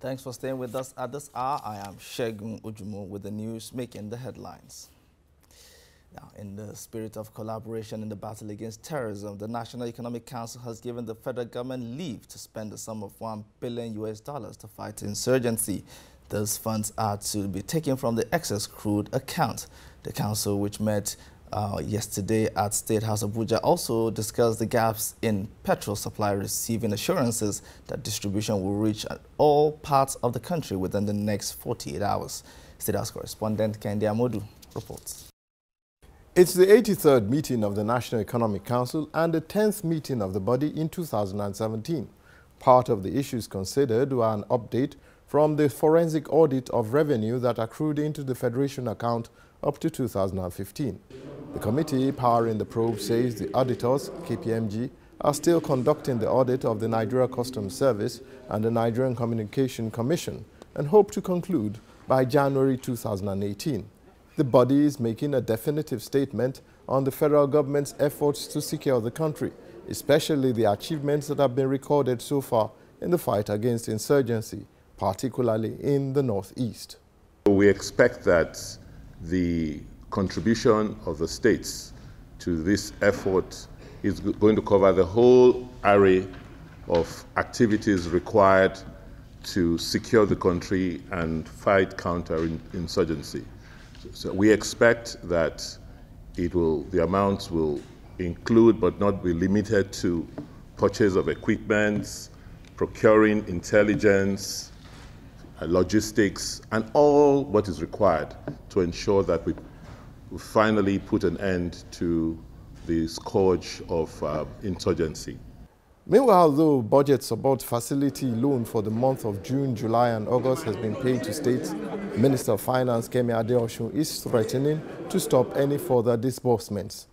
Thanks for staying with us at this hour. I am Shegun Ujumo with the news making the headlines. Now, in the spirit of collaboration in the battle against terrorism, the National Economic Council has given the federal government leave to spend the sum of $1 billion to fight insurgency. Those funds are to be taken from the excess crude account. The council, which met yesterday at State House Abuja, also discussed the gaps in petrol supply, receiving assurances that distribution will reach all parts of the country within the next 48 hours. State House correspondent Kehinde Amodu reports. It's the 83rd meeting of the National Economic Council and the 10th meeting of the body in 2017. Part of the issues considered were an update from the forensic audit of revenue that accrued into the Federation account up to 2015. The committee powering the probe says the auditors, KPMG, are still conducting the audit of the Nigeria Customs Service and the Nigerian Communication Commission and hope to conclude by January 2018. The body is making a definitive statement on the federal government's efforts to secure the country, especially the achievements that have been recorded so far in the fight against insurgency, particularly in the Northeast. We expect that the contribution of the states to this effort is going to cover the whole array of activities required to secure the country and fight counter-insurgency. So we expect that the amounts will include but not be limited to purchase of equipment, procuring intelligence, logistics, and all what is required to ensure that we finally put an end to the scourge of insurgency. Meanwhile, though, budget support facility loan for the month of June, July and August has been paid to states, Minister of Finance Kemi Adeosun is threatening to stop any further disbursements.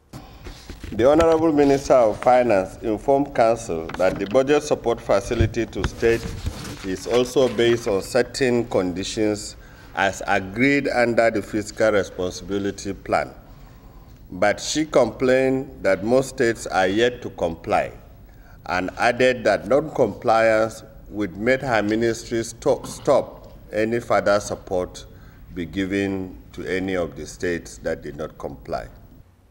The Honorable Minister of Finance informed Council that the budget support facility to states is also based on certain conditions as agreed under the Fiscal Responsibility Plan. But she complained that most states are yet to comply and added that non-compliance would make her ministry stop any further support be given to any of the states that did not comply.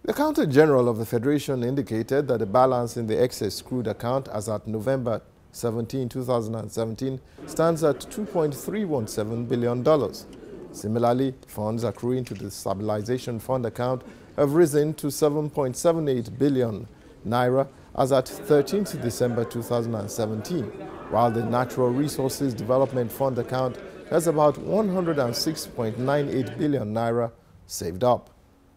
The Accountant General of the Federation indicated that the balance in the excess crude account as at November 17, 2017 stands at $2.317 billion. Similarly, funds accruing to the Stabilization Fund account have risen to 7.78 billion naira as at 13th December 2017, while the Natural Resources Development Fund account has about 106.98 billion naira saved up.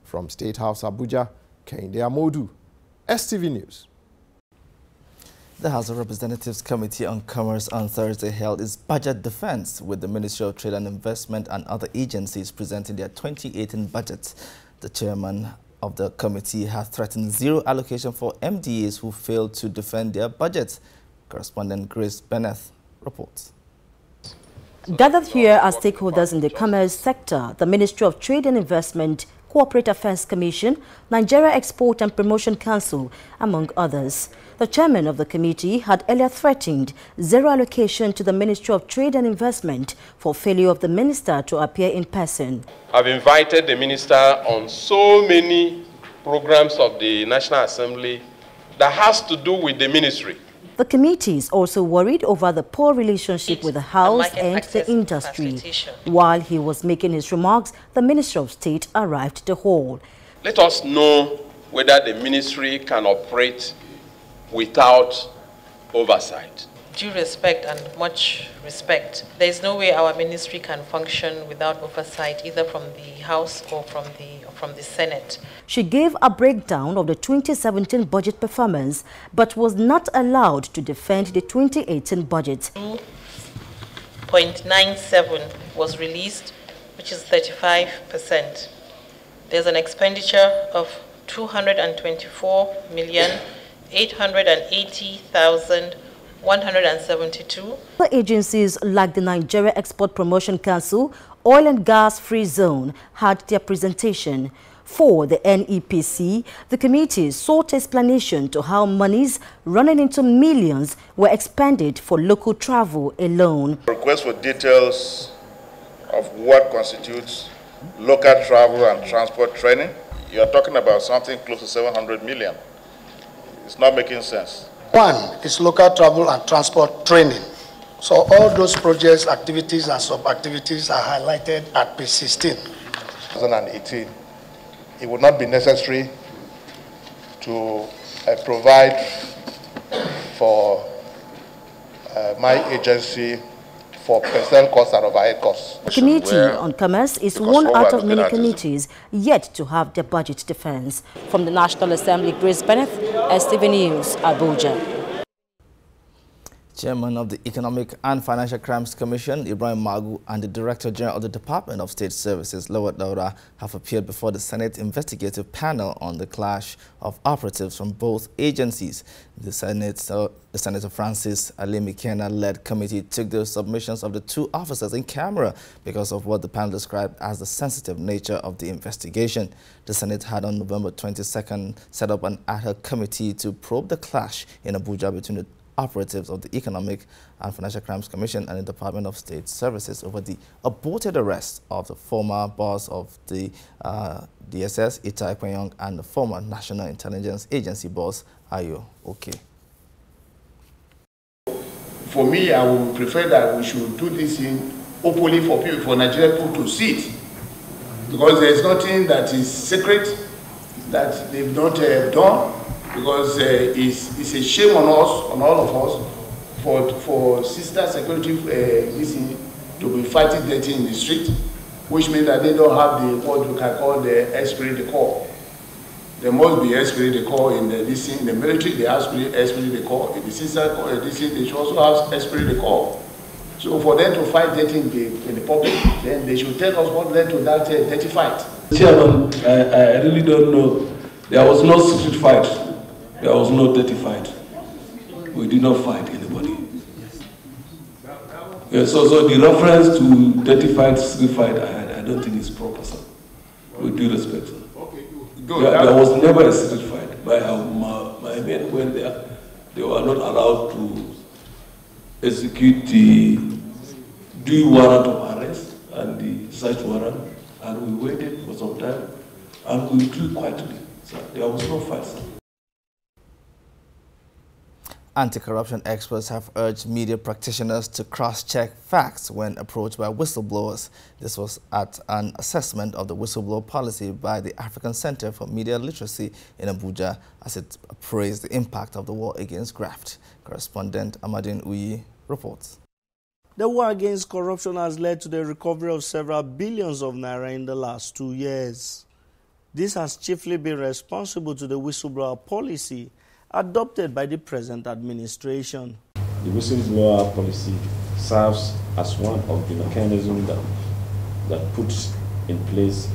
From State House Abuja, Kehinde Amodu, STV News. The House of Representatives Committee on Commerce on Thursday held its budget defense with the Ministry of Trade and Investment and other agencies presenting their 2018 budgets. The chairman of the committee has threatened zero allocation for MDAs who failed to defend their budgets. Correspondent Grace Bennett reports. Gathered here are stakeholders in the commerce sector, the Ministry of Trade and Investment, Corporate Affairs Commission, Nigeria Export and Promotion Council, among others. The chairman of the committee had earlier threatened zero allocation to the Ministry of Trade and Investment for failure of the minister to appear in person. I've invited the minister on so many programs of the National Assembly that has to do with the ministry. The committee is also worried over the poor relationship with the House and the industry. While he was making his remarks, the Minister of State arrived at the hall. Let us know whether the ministry can operate without oversight. Due respect and much respect, there is no way our ministry can function without oversight, either from the House or from the Senate. She gave a breakdown of the 2017 budget performance, but was not allowed to defend the 2018 budget. 0.97 was released, which is 35%. There's an expenditure of 224,880,172. Other agencies like the Nigeria Export Promotion Council, Oil and Gas Free Zone had their presentation. For the NEPC, the committee sought explanation to how monies running into millions were expended for local travel alone. Request for details of what constitutes local travel and transport training. You are talking about something close to 700 million. It's not making sense. One is local travel and transport training. So all those projects, activities, and sub-activities are highlighted at page 16. 2018, it would not be necessary to provide for my agency for personnel costs and overhead costs. The Committee on Commerce is one out of many committees yet to have their budget defense. From the National Assembly, Grace Bennett, STV News, Abuja. Chairman of the Economic and Financial Crimes Commission, Ibrahim Magu, and the Director General of the Department of State Services, Lawat Daura, have appeared before the Senate Investigative Panel on the clash of operatives from both agencies. The Senator Francis Ali McKenna-led committee took the submissions of the two officers in camera because of what the panel described as the sensitive nature of the investigation. The Senate had on November 22nd set up an ad hoc committee to probe the clash in Abuja between the operatives of the Economic and Financial Crimes Commission and the Department of State Services over the aborted arrest of the former boss of the DSS, Itai Kwenyong, and the former National Intelligence Agency boss, Ayo Oke. For me, I would prefer that we should do this in openly for people, for Nigerian people to see it, because there is nothing that is secret that they've not done. Because it's a shame on us, on all of us, for sister security to be fighting dirty in the street, which means that they don't have the what we can call the esprit de corps. There must be esprit de corps in the military. They have esprit de corps in the sister corps. They should also have esprit de corps. So for them to fight dirty in the public, then they should tell us what led to that dirty fight. Chairman, I really don't know. There was no street fight. There was no dirty fight. We did not fight anybody. Yeah, so the reference to dirty fight, street fight, I don't think it's proper, sir. With due respect, sir. Okay, good. There was never a street fight. My men went there. They were not allowed to execute the due warrant of arrest and the search warrant, and we waited for some time, and we withdrew quietly. So there was no fight, sir. Anti-corruption experts have urged media practitioners to cross-check facts when approached by whistleblowers. This was at an assessment of the whistleblower policy by the African Center for Media Literacy in Abuja as it appraised the impact of the war against graft. Correspondent Amadine Uyi reports. The war against corruption has led to the recovery of several billions of naira in the last 2 years. This has chiefly been responsible to the whistleblower policy adopted by the present administration. The whistleblower policy serves as one of the mechanisms that puts in place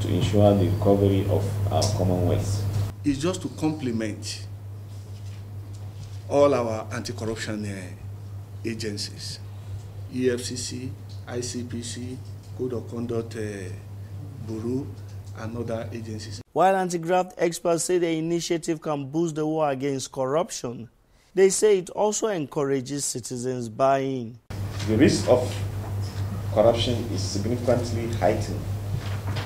to ensure the recovery of our commonwealth. It's just to complement all our anti-corruption agencies, EFCC, ICPC, Code of Conduct Bureau, and other agencies. While anti-graft experts say the initiative can boost the war against corruption, they say it also encourages citizens buy-in. The risk of corruption is significantly heightened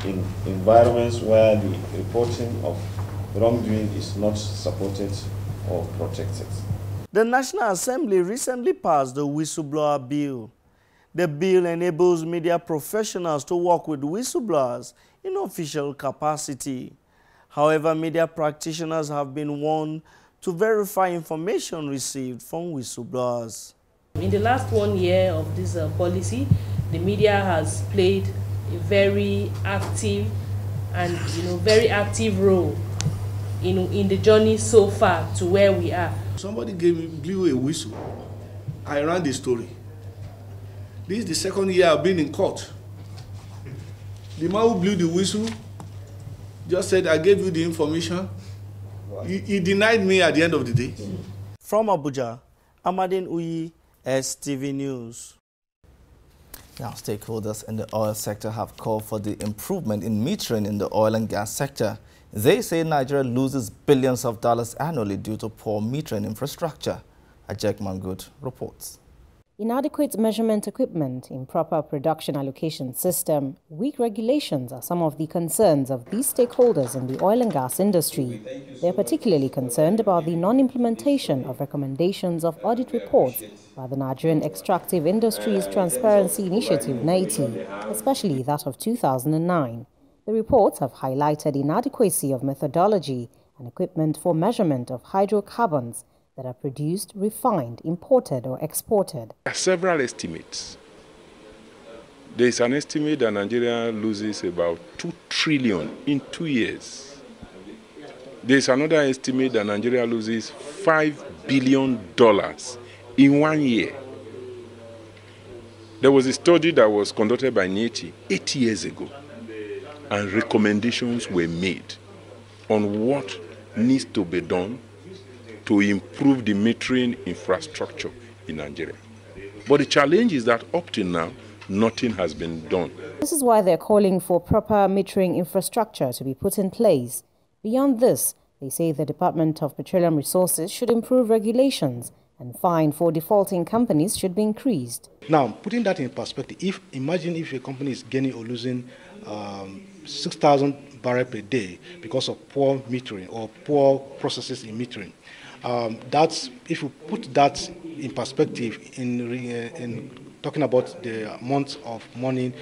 in environments where the reporting of wrongdoing is not supported or protected. The National Assembly recently passed the Whistleblower Bill. The bill enables media professionals to work with whistleblowers in official capacity. However, media practitioners have been warned to verify information received from whistleblowers. In the last 1 year of this policy, the media has played a very active and very active role in the journey so far to where we are. Somebody blew a whistle. I ran the story. This is the second year I've been in court. The man who blew the whistle just said, I gave you the information. He denied me at the end of the day. From Abuja, Amadine Uyi, STV News. Now, stakeholders in the oil sector have called for the improvement in metering in the oil and gas sector. They say Nigeria loses billions of dollars annually due to poor metering infrastructure. Ajek Mangut reports. Inadequate measurement equipment, improper production allocation system, weak regulations are some of the concerns of these stakeholders in the oil and gas industry. They are particularly concerned about the non-implementation of recommendations of audit reports by the Nigerian Extractive Industries Transparency Initiative, NITI, especially that of 2009. The reports have highlighted inadequacy of methodology and equipment for measurement of hydrocarbons that are produced, refined, imported or exported. There are several estimates. There is an estimate that Nigeria loses about 2 trillion in 2 years. There is another estimate that Nigeria loses $5 billion in 1 year. There was a study that was conducted by NITI 8 years ago, and recommendations were made on what needs to be done to improve the metering infrastructure in Nigeria. But the challenge is that up till now, nothing has been done. This is why they're calling for proper metering infrastructure to be put in place. Beyond this, they say the Department of Petroleum Resources should improve regulations and fine for defaulting companies should be increased. Now, putting that in perspective, imagine if a company is gaining or losing 6,000 barrels per day because of poor metering or poor processes in metering. That's, if you put that in perspective, in talking about the amount of money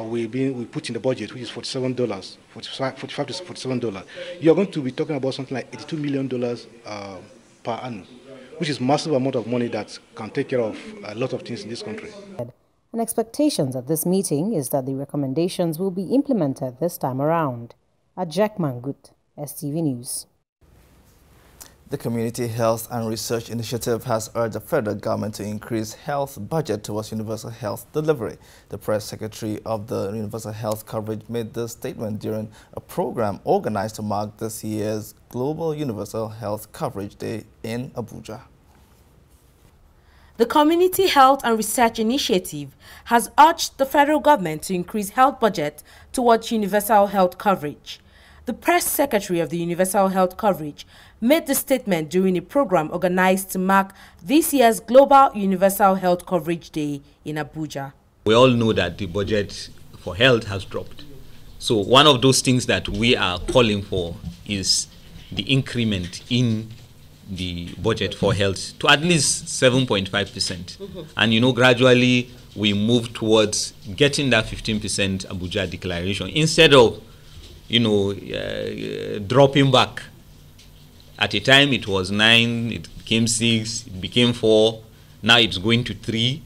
we put in the budget, which is $45 to $47, you're going to be talking about something like $82 million per annum, which is massive amount of money that can take care of a lot of things in this country. And expectations at this meeting is that the recommendations will be implemented this time around. Ajek Mangut, STV News. The Community Health and Research Initiative has urged the federal government to increase health budget towards universal health delivery. The press secretary of the Universal Health Coverage made this statement during a program organized to mark this year's Global Universal Health Coverage Day in Abuja. The Community Health and Research Initiative has urged the federal government to increase health budget towards universal health coverage. The press secretary of the Universal Health Coverage made the statement during a program organized to mark this year's Global Universal Health Coverage Day in Abuja. We all know that the budget for health has dropped. So one of those things that we are calling for is the increment in the budget for health to at least 7.5%. And gradually we move towards getting that 15% Abuja declaration instead of dropping back. At a time it was 9, it became 6, it became 4, now it's going to 3.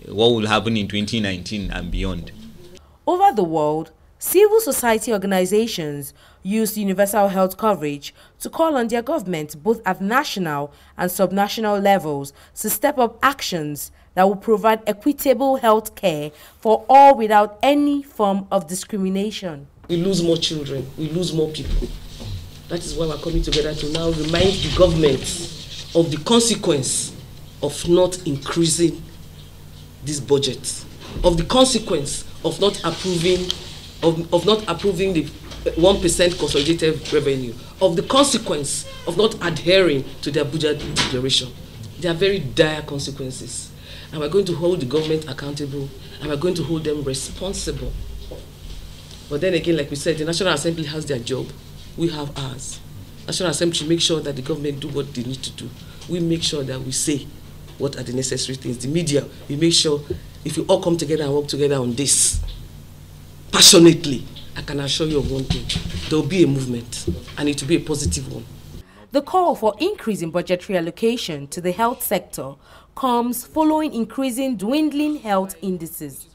What will happen in 2019 and beyond? Over the world, civil society organizations use universal health coverage to call on their government both at national and subnational levels to step up actions that will provide equitable health care for all without any form of discrimination. We lose more children, we lose more people. That is why we're coming together to now remind the government of the consequence of not increasing this budget, of the consequence of not approving the 1% consolidated revenue, of the consequence of not adhering to the Abuja Declaration. There are very dire consequences, and we're going to hold the government accountable, and we're going to hold them responsible. But then again, like we said, the National Assembly has their job. We have ours. National Assembly make sure that the government do what they need to do. We make sure that we say what are the necessary things. The media, we make sure if you all come together and work together on this passionately, I can assure you of one thing. There will be a movement, and it will be a positive one. The call for increase in budgetary allocation to the health sector comes following increasing dwindling health indices.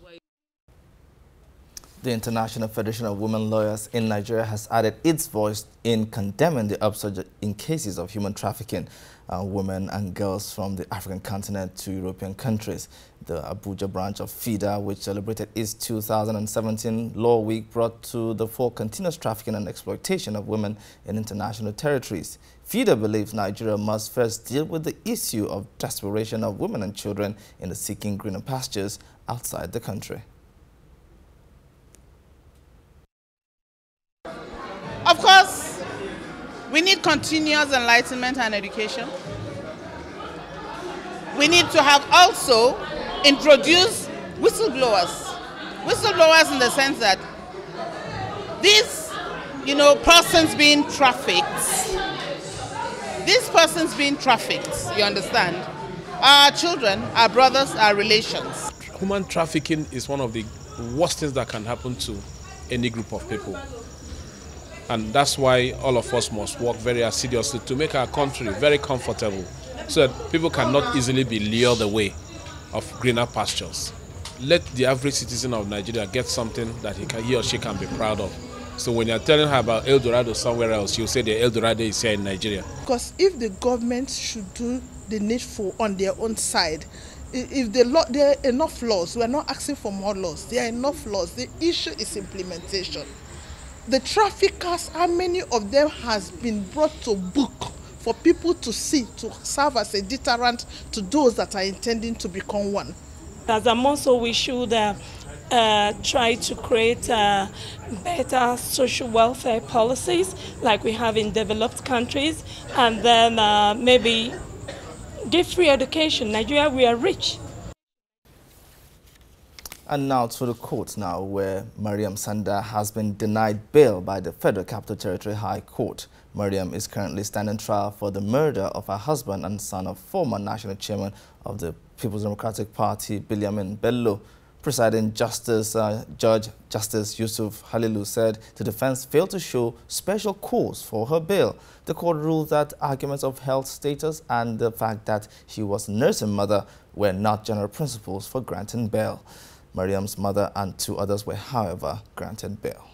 The International Federation of Women Lawyers in Nigeria has added its voice in condemning the upsurge in cases of human trafficking women and girls from the African continent to European countries. The Abuja branch of FIDA, which celebrated its 2017 Law Week, brought to the fore continuous trafficking and exploitation of women in international territories. FIDA believes Nigeria must first deal with the issue of desperation of women and children in the seeking greener pastures outside the country. Of course, we need continuous enlightenment and education. We need to have also introduced whistleblowers. Whistleblowers in the sense that these, persons being trafficked, you understand, our children, our brothers, our relations. Human trafficking is one of the worst things that can happen to any group of people. And that's why all of us must work very assiduously to make our country very comfortable so that people cannot easily be lured away of greener pastures. Let the average citizen of Nigeria get something that he or she can be proud of. So when you're telling her about El Dorado somewhere else, you'll say the El Dorado is here in Nigeria. Because if the government should do the needful on their own side, if there are enough laws, we are not asking for more laws, there are enough laws, the issue is implementation. The traffickers, how many of them has been brought to book for people to see, to serve as a deterrent to those that are intending to become one? As a Moso, we should try to create better social welfare policies like we have in developed countries, and then maybe give free education. Nigeria, we are rich. And now to the court now, where Mariam Sanda has been denied bail by the Federal Capital Territory High Court. Mariam is currently standing trial for the murder of her husband and son of former national chairman of the People's Democratic Party, Biliamin Bello. Presiding Judge Justice Yusuf Halilu said the defense failed to show special cause for her bail. The court ruled that arguments of health status and the fact that she was a nursing mother were not general principles for granting bail. Mariam's mother and 2 others were, however, granted bail.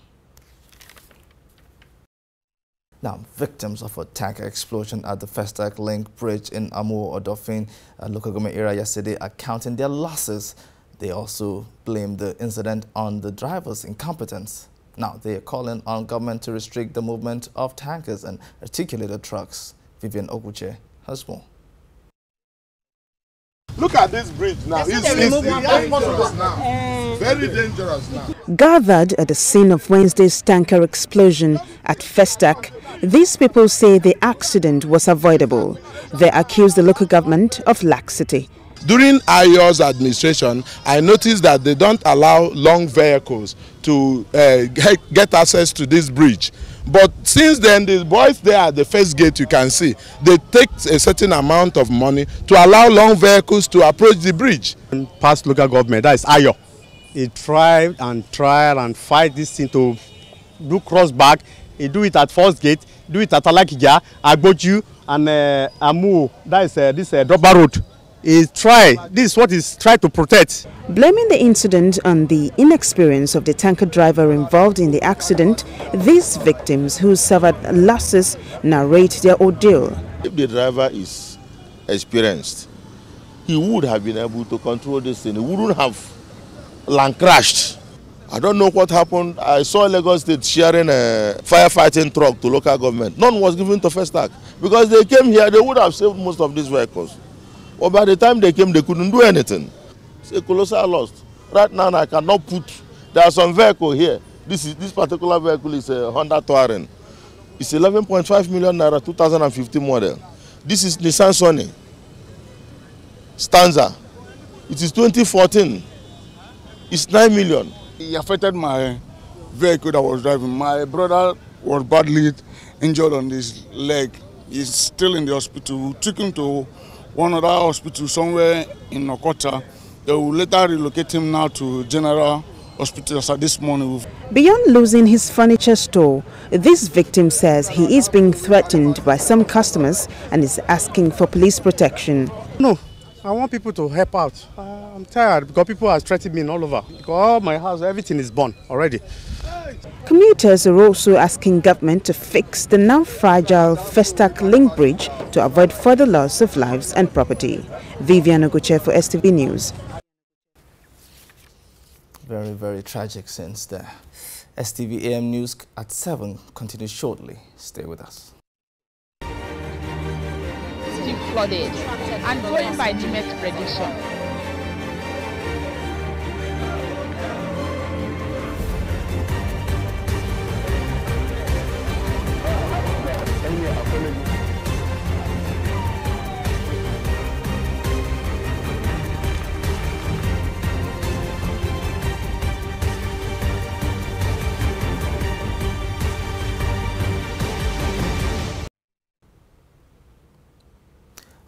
Now, victims of a tanker explosion at the Festac Link Bridge in Amuwo-Odofin local government area yesterday are counting their losses. They also blame the incident on the driver's incompetence. Now, they are calling on government to restrict the movement of tankers and articulated trucks. Vivian Okuche has more. Look at this bridge now. It's very dangerous now. Gathered at the scene of Wednesday's tanker explosion at Festac, these people say the accident was avoidable. They accuse the local government of laxity. During Ayo's administration, I noticed that they don't allow long vehicles to get access to this bridge. But since then, the boys there at the first gate, you can see, they take a certain amount of money to allow long vehicles to approach the bridge. Past local government, that is Ayo, he tried and fight this thing to do cross back. He do it at first gate, do it at Alakija, Agboju, and Amu, that is this Dropa Road. He tried, this is what he's tried to protect. Blaming the incident on the inexperience of the tanker driver involved in the accident, these victims who suffered losses narrate their ordeal. If the driver is experienced, he would have been able to control this thing. He wouldn't have land crashed. I don't know what happened. I saw Lagos State sharing a firefighting truck to local government. None was given to Festac because they came here, they would have saved most of these vehicles. But by the time they came, they couldn't do anything. It's a colossal loss. Right now, I cannot put. There are some vehicle here. This particular vehicle is a Honda Touareg. It's 11.5 million naira, 2015 model. This is Nissan Sunny Stanza. It is 2014. It's 9 million. It affected my vehicle that I was driving. My brother was badly injured on his leg. He's still in the hospital. We took him to one other hospital somewhere in Okota. They will later relocate him now to General Hospital as this morning. Beyond losing his furniture store, this victim says he is being threatened by some customers and is asking for police protection. No, I want people to help out. I'm tired because people are threatening me all over. Because all my house, everything is burned already. Commuters are also asking government to fix the now fragile Festac Link Bridge to avoid further loss of lives and property. Vivian Oguche for STV News. Very, very tragic scenes there. STV AM News at 7 continues shortly. Stay with us. Deep flooded and going by GMET prediction.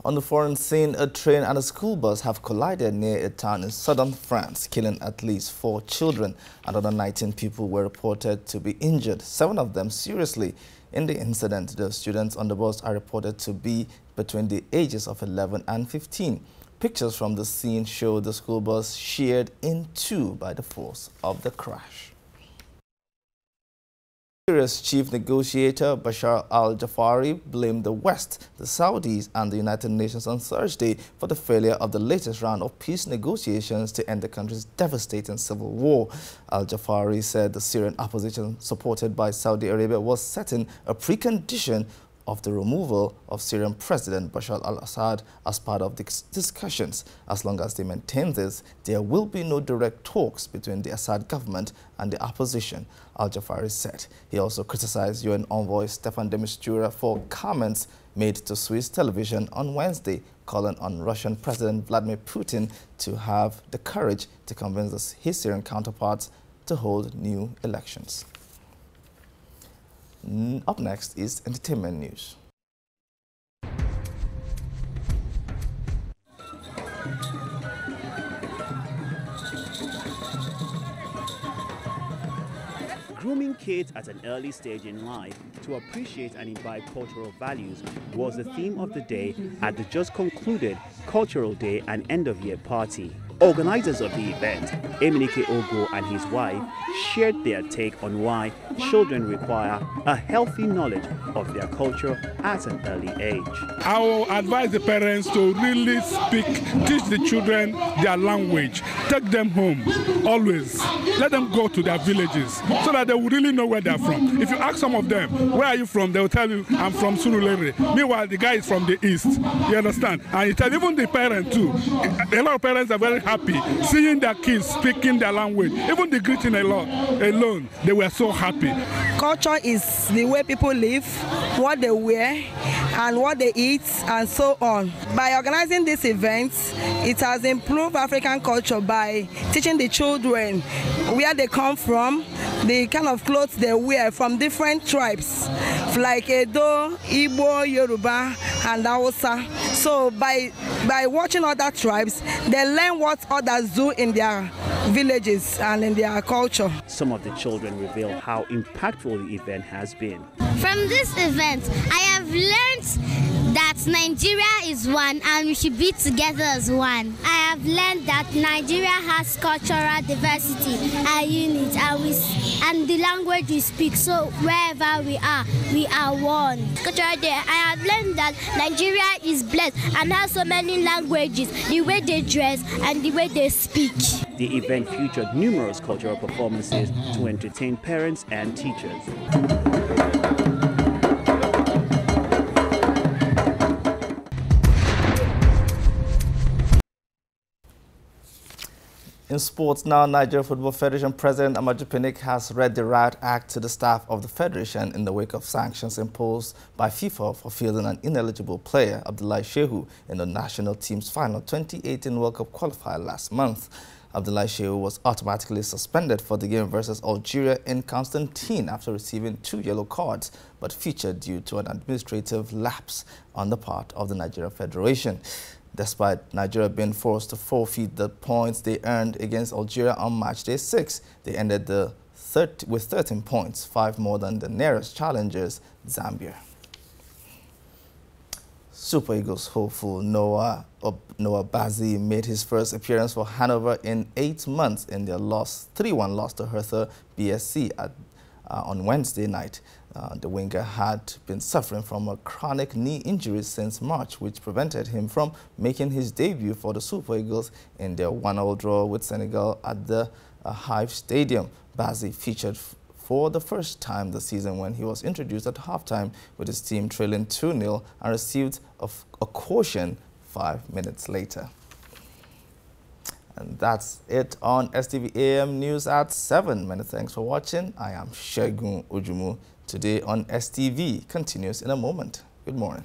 On the foreign scene, a train and a school bus have collided near a town in southern France, killing at least 4 children. Another 19 people were reported to be injured, 7 of them seriously. In the incident, the students on the bus are reported to be between the ages of 11 and 15. Pictures from the scene show the school bus sheared in 2 by the force of the crash. Syria's chief negotiator Bashar al-Jafari blamed the West, the Saudis and the United Nations on Thursday for the failure of the latest round of peace negotiations to end the country's devastating civil war. Al-Jafari said the Syrian opposition, supported by Saudi Arabia, was setting a precondition of the removal of Syrian President Bashar al-Assad as part of the discussions. As long as they maintain this, there will be no direct talks between the Assad government and the opposition, al-Jafari said. He also criticized UN envoy Staffan de Mistura for comments made to Swiss television on Wednesday, calling on Russian President Vladimir Putin to have the courage to convince his Syrian counterparts to hold new elections. Up next is entertainment news. Grooming kids at an early stage in life to appreciate and imbibe cultural values was the theme of the day at the just concluded Cultural Day and End-of-Year Party. Organizers of the event, Emenike Ogo and his wife, shared their take on why children require a healthy knowledge of their culture at an early age. I will advise the parents to really teach the children their language. Take them home, always. Let them go to their villages so that they will really know where they're from. If you ask some of them, where are you from? They will tell you, I'm from Surulere. Meanwhile, the guy is from the east. You understand? And you tell even the parent too. A lot of parents are very happy seeing their kids speaking their language. Even the greeting alone, they were so happy. Culture is the way people live, what they wear, and what they eat, and so on. By organizing this event, it has improved African culture by teaching the children where they come from, the kind of clothes they wear from different tribes, like Edo, Igbo, Yoruba, and Hausa. So by watching other tribes, they learn what others do in their villages and in their culture. Some of the children reveal how impactful the event has been. From this event, I have learned that Nigeria is one and we should be together as one. I have learned that Nigeria has cultural diversity and unity, and the language we speak, so wherever we are one. Cultural Day, I have learned that Nigeria is blessed and has so many languages, the way they dress and the way they speak. The event featured numerous cultural performances to entertain parents and teachers. In sports now, Nigeria Football Federation President Amaju Pinnick has read the Riot Act to the staff of the federation in the wake of sanctions imposed by FIFA for fielding an ineligible player, Abdullahi Shehu, in the national team's final 2018 World Cup qualifier last month. Abdullahi Shehu was automatically suspended for the game versus Algeria in Constantine after receiving 2 yellow cards, but featured due to an administrative lapse on the part of the Nigeria Federation. Despite Nigeria being forced to forfeit the points they earned against Algeria on match day 6, they ended with 13 points, 5 more than the nearest challengers, Zambia. Super Eagles hopeful Noah Bazi made his first appearance for Hanover in 8 months in their 3-1 loss to Hertha BSC on Wednesday night. The winger had been suffering from a chronic knee injury since March, which prevented him from making his debut for the Super Eagles in their 1-1 draw with Senegal at the Hive Stadium. Bazi featured for the first time this season when he was introduced at halftime with his team trailing 2-0 and received a caution 5 minutes later. And that's it on STV AM News at 7. Many thanks for watching. I am Shegun Ujumu. Today on STV continues in a moment. Good morning.